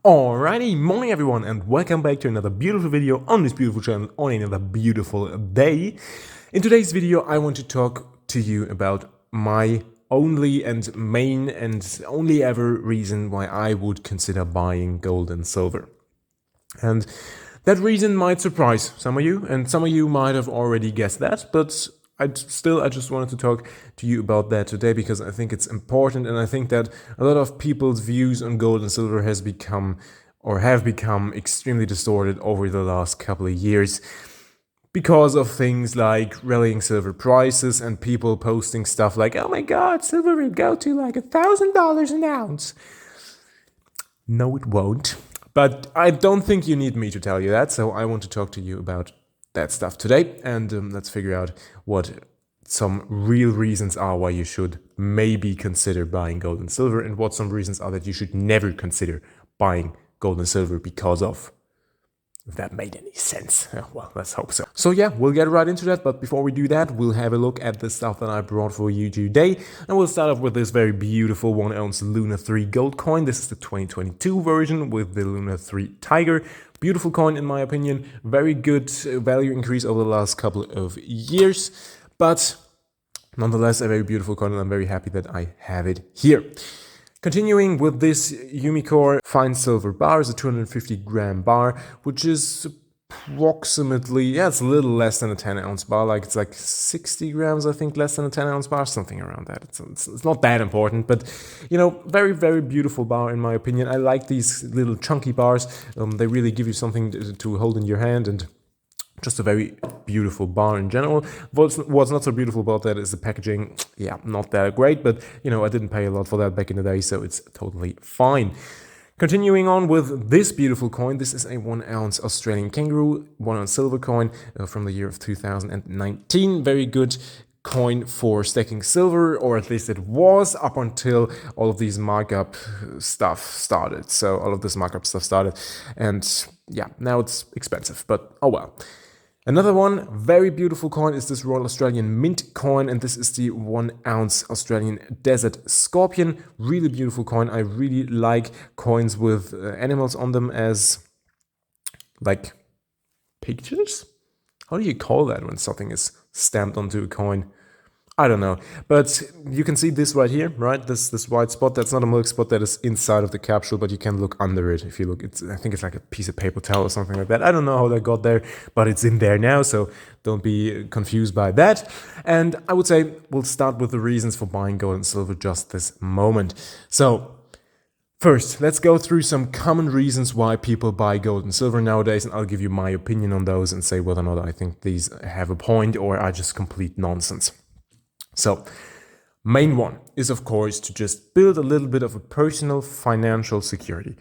Alrighty, morning everyone, and welcome back to another beautiful video on this beautiful channel on another beautiful day. In today's video, I want to talk to you about my only and main and only ever reason why I would consider buying gold and silver. And that reason might surprise some of you, and some of you might have already guessed that, but I just wanted to talk to you about that today because I think it's important, and I think that a lot of people's views on gold and silver have become extremely distorted over the last couple of years because of things like rallying silver prices and people posting stuff like, oh my god, silver will go to like $1,000 an ounce. No, it won't. But I don't think you need me to tell you that, so I want to talk to you about that stuff today, and let's figure out what some real reasons are why you should maybe consider buying gold and silver, and what some reasons are that you should never consider buying gold and silver because of. If that made any sense. Well, let's hope so. So yeah, we'll get right into that, but before we do that, we'll have a look at the stuff that I brought for you today, and we'll start off with this very beautiful 1 ounce Luna 3 gold coin. This is the 2022 version with the Luna 3 Tiger. Beautiful coin in my opinion, very good value increase over the last couple of years, but nonetheless a very beautiful coin, and I'm very happy that I have it here. Continuing with this Umicore fine silver bar is a 250 gram bar, which is approximately, it's a little less than a 10 ounce bar, it's like 60 grams, I think, less than a 10 ounce bar, something around that. It's not that important, but very, very beautiful bar in my opinion. I like these little chunky bars. They really give you something to hold in your hand, and just a very beautiful bar in general. What's not so beautiful about that is the packaging. Yeah, not that great, but I didn't pay a lot for that back in the day, so it's totally fine. Continuing on with this beautiful coin, this is a 1 ounce Australian kangaroo, 1 ounce silver coin from the year of 2019. Very good coin for stacking silver, or at least it was up until all of these markup stuff started. So all of this markup stuff started, and yeah, now it's expensive, but oh well. Another one, very beautiful coin, is this Royal Australian Mint coin, and this is the 1 ounce Australian Desert Scorpion. Really beautiful coin. I really like coins with animals on them as like pictures? How do you call that when something is stamped onto a coin? I don't know, but you can see this right here, right? This white spot, that's not a milk spot, that is inside of the capsule, but you can look under it if you look. I think it's like a piece of paper towel or something like that. I don't know how that got there, but it's in there now, so don't be confused by that. And I would say we'll start with the reasons for buying gold and silver just this moment. So first, let's go through some common reasons why people buy gold and silver nowadays, and I'll give you my opinion on those and say whether or not I think these have a point or are just complete nonsense. So, main one is, of course, to just build a little bit of a personal financial security.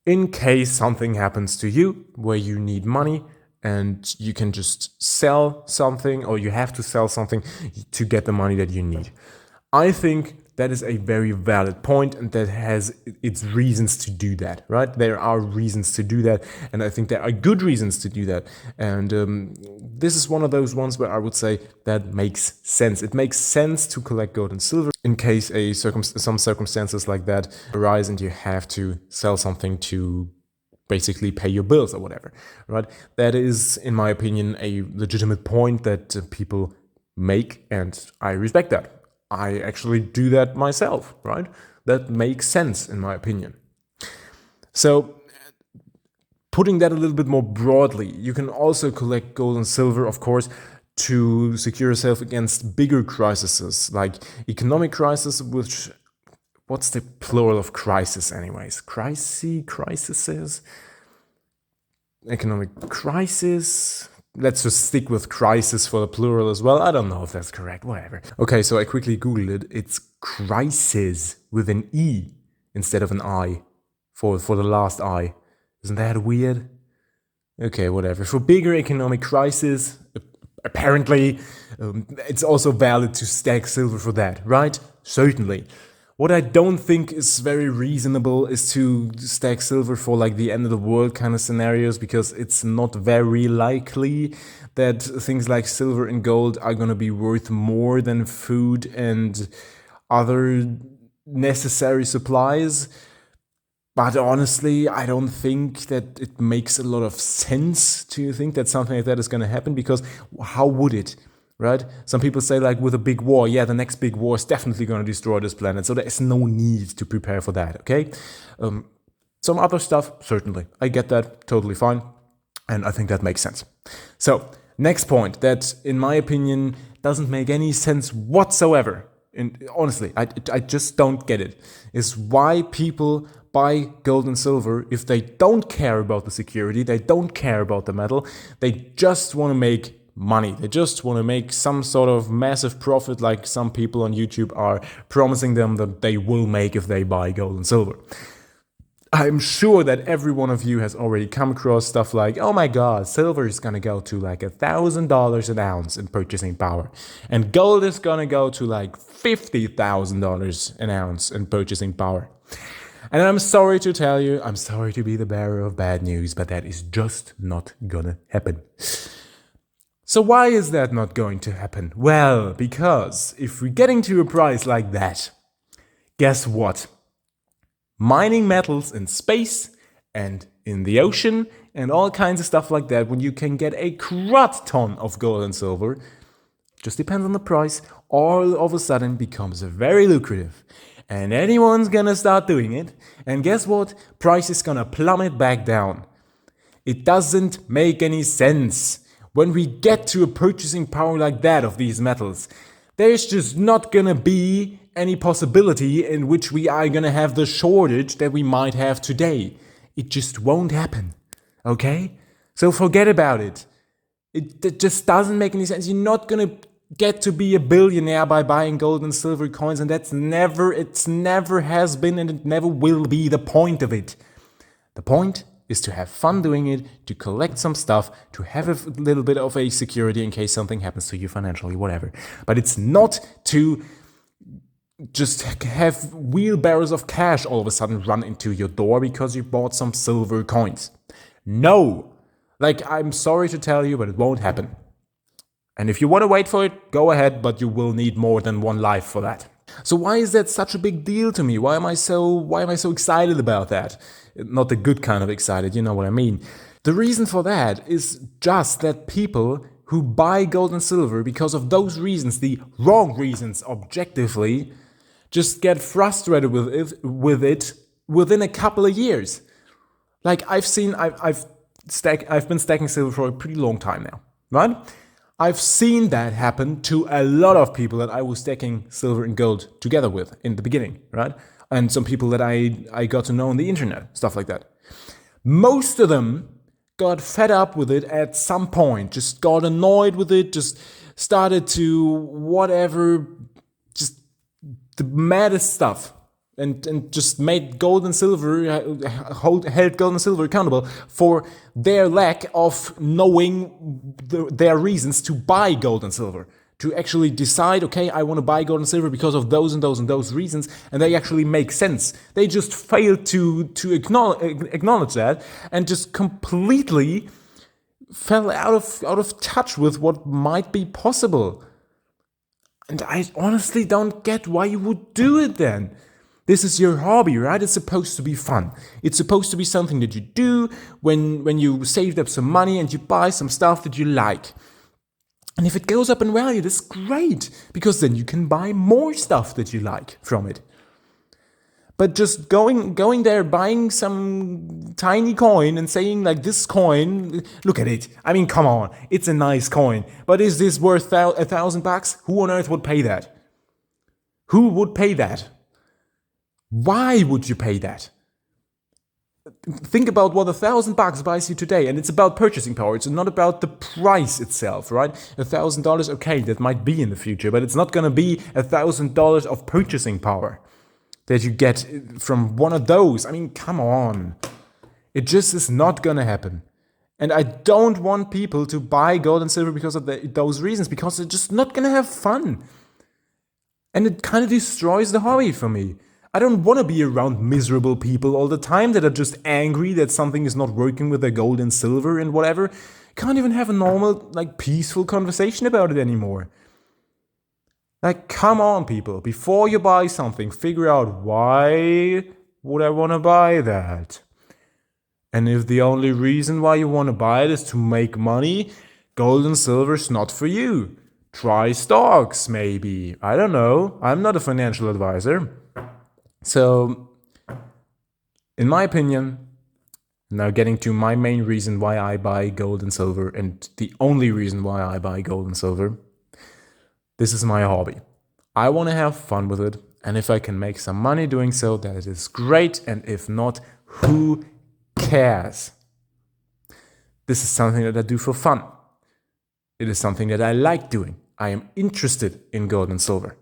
In case something happens to you where you need money and you can just sell something, or you have to sell something to get the money that you need. I think that is a very valid point, and that has its reasons to do that, right? There are reasons to do that, and I think there are good reasons to do that. And this is one of those ones where I would say that makes sense. It makes sense to collect gold and silver in case some circumstances like that arise and you have to sell something to basically pay your bills or whatever, right? That is, in my opinion, a legitimate point that people make, and I respect that. I actually do that myself, right? That makes sense in my opinion. So, putting that a little bit more broadly, you can also collect gold and silver, of course, to secure yourself against bigger crises, like economic crisis, which, what's the plural of crisis anyways? Crises? Economic crisis? Let's just stick with crisis for the plural as well. I don't know if that's correct, whatever. Okay, so I quickly Googled it. It's crisis with an E instead of an I for the last I. Isn't that weird? Okay, whatever. For bigger economic crisis, apparently, it's also valid to stack silver for that, right? Certainly. What I don't think is very reasonable is to stack silver for like the end of the world kind of scenarios, because it's not very likely that things like silver and gold are going to be worth more than food and other necessary supplies. But honestly, I don't think that it makes a lot of sense to think that something like that is going to happen, because how would it? Right? Some people say, like, with a big war, yeah, the next big war is definitely going to destroy this planet. So there is no need to prepare for that, okay? Some other stuff, certainly. I get that, totally fine. And I think that makes sense. So, next point that, in my opinion, doesn't make any sense whatsoever. And honestly, I just don't get it. Is why people buy gold and silver if they don't care about the security, they don't care about the metal, they just want to make money. They just want to make some sort of massive profit, like some people on YouTube are promising them that they will make if they buy gold and silver. I'm sure that every one of you has already come across stuff like, oh my god, silver is gonna go to like $1,000 an ounce in purchasing power, and gold is gonna go to like $50,000 an ounce in purchasing power. And I'm sorry to tell you, I'm sorry to be the bearer of bad news, but that is just not gonna happen. So why is that not going to happen? Well, because if we're getting to a price like that, guess what? Mining metals in space and in the ocean and all kinds of stuff like that, when you can get a crud ton of gold and silver, just depends on the price, all of a sudden becomes very lucrative. And anyone's gonna start doing it, and guess what? Price is gonna plummet back down. It doesn't make any sense. When we get to a purchasing power like that of these metals, there's just not gonna be any possibility in which we are gonna have the shortage that we might have today. It just won't happen. Okay? So forget about it. It just doesn't make any sense. You're not gonna get to be a billionaire by buying gold and silver coins, and it's never has been, and it never will be the point of it. The point is to have fun doing it, to collect some stuff, to have a little bit of a security in case something happens to you financially, whatever. But it's not to just have wheelbarrows of cash all of a sudden run into your door because you bought some silver coins. No! Like, I'm sorry to tell you, but it won't happen. And if you want to wait for it, go ahead, but you will need more than one life for that. So why is that such a big deal to me? Why am I so excited about that? Not the good kind of excited, you know what I mean. The reason for that is just that people who buy gold and silver because of those reasons, the wrong reasons objectively, just get frustrated with it within a couple of years. Like I've been stacking silver for a pretty long time now, right? I've seen that happen to a lot of people that I was stacking silver and gold together with in the beginning, right? And some people that I got to know on the internet, stuff like that. Most of them got fed up with it at some point, just got annoyed with it, just started to whatever, just the maddest stuff. And just made gold and silver, held gold and silver accountable for their lack of knowing their reasons to buy gold and silver. To actually decide, okay, I want to buy gold and silver because of those and those and those reasons, and they actually make sense. They just failed to acknowledge that, and just completely fell out of touch with what might be possible. And I honestly don't get why you would do it then. This is your hobby, right? It's supposed to be fun. It's supposed to be something that you do when you saved up some money and you buy some stuff that you like. And if it goes up in value, that's great, because then you can buy more stuff that you like from it. But just going there, buying some tiny coin and saying like, this coin, look at it. I mean, come on, it's a nice coin. But is this worth $1,000? Who on earth would pay that? Who would pay that? Why would you pay that? Think about what $1,000 buys you today, and it's about purchasing power. It's not about the price itself, right? $1,000, okay, that might be in the future, but it's not going to be $1,000 of purchasing power that you get from one of those. I mean, come on. It just is not going to happen. And I don't want people to buy gold and silver because of those reasons, because they're just not going to have fun. And it kind of destroys the hobby for me. I don't want to be around miserable people all the time that are just angry that something is not working with their gold and silver and whatever. Can't even have a normal, like, peaceful conversation about it anymore. Like, come on, people. Before you buy something, figure out why would I want to buy that? And if the only reason why you want to buy it is to make money, gold and silver is not for you. Try stocks, maybe. I don't know. I'm not a financial advisor. So, in my opinion, now getting to my main reason why I buy gold and silver, and the only reason why I buy gold and silver, this is my hobby. I want to have fun with it, and if I can make some money doing so, that is great, and if not, who cares? This is something that I do for fun. It is something that I like doing. I am interested in gold and silver.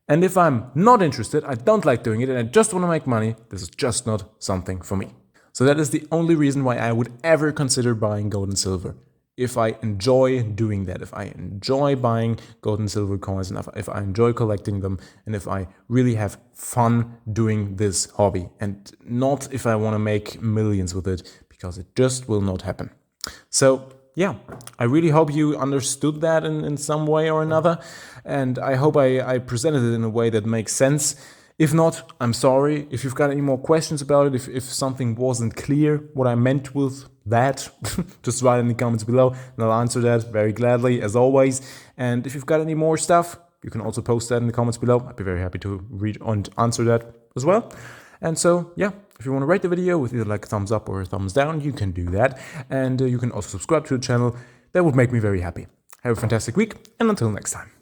And if I'm not interested, I don't like doing it, and I just want to make money, this is just not something for me. So that is the only reason why I would ever consider buying gold and silver. If I enjoy doing that, if I enjoy buying gold and silver coins, and if I enjoy collecting them, and if I really have fun doing this hobby, and not if I want to make millions with it, because it just will not happen. So yeah, I really hope you understood that in some way or another, and I hope I presented it in a way that makes sense. If not, I'm sorry. If you've got any more questions about it, if something wasn't clear, what I meant with that, just write in the comments below and I'll answer that very gladly, as always. And if you've got any more stuff, you can also post that in the comments below. I'd be very happy to read and answer that as well. And so, yeah, if you want to rate the video with either like a thumbs up or a thumbs down, you can do that. And you can also subscribe to the channel. That would make me very happy. Have a fantastic week, and until next time.